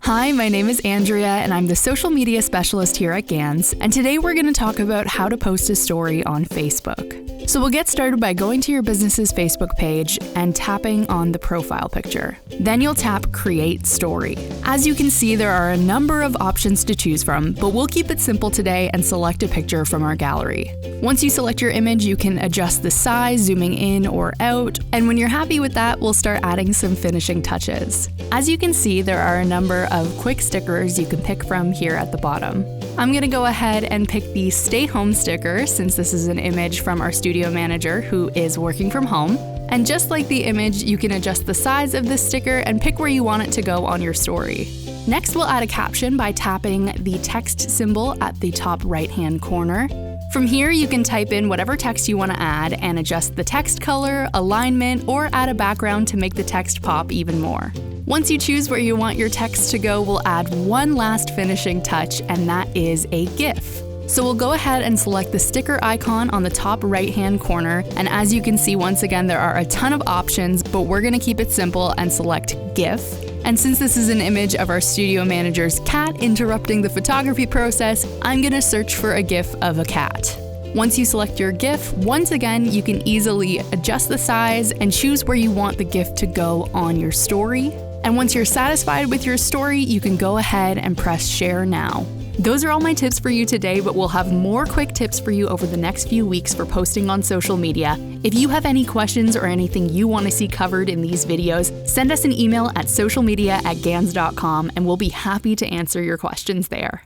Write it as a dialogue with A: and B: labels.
A: Hi, my name is Andrea, and I'm the social media specialist here at GANS, and today we're going to talk about how to post a story on Facebook. So we'll get started by going to your business's Facebook page and tapping on the profile picture. Then you'll tap Create Story. As you can see, there are a number of options to choose from, but we'll keep it simple today and select a picture from our gallery. Once you select your image, you can adjust the size, zooming in or out, and when you're happy with that, we'll start adding some finishing touches. As you can see, there are a number of quick stickers you can pick from here at the bottom. I'm going to go ahead and pick the Stay Home sticker since this is an image from our studio manager who is working from home. And just like the image, you can adjust the size of this sticker and pick where you want it to go on your story. Next, we'll add a caption by tapping the text symbol at the top right-hand corner. From here, you can type in whatever text you want to add and adjust the text color, alignment, or add a background to make the text pop even more. Once you choose where you want your text to go, we'll add one last finishing touch, and that is a GIF. So we'll go ahead and select the sticker icon on the top right-hand corner, and as you can see, once again, there are a ton of options, but we're going to keep it simple and select GIF. And since this is an image of our studio manager's cat interrupting the photography process, I'm going to search for a GIF of a cat. Once you select your GIF, once again, you can easily adjust the size and choose where you want the GIF to go on your story. And once you're satisfied with your story, you can go ahead and press Share Now. Those are all my tips for you today, but we'll have more quick tips for you over the next few weeks for posting on social media. If you have any questions or anything you want to see covered in these videos, send us an email at socialmedia@gans.com and we'll be happy to answer your questions there.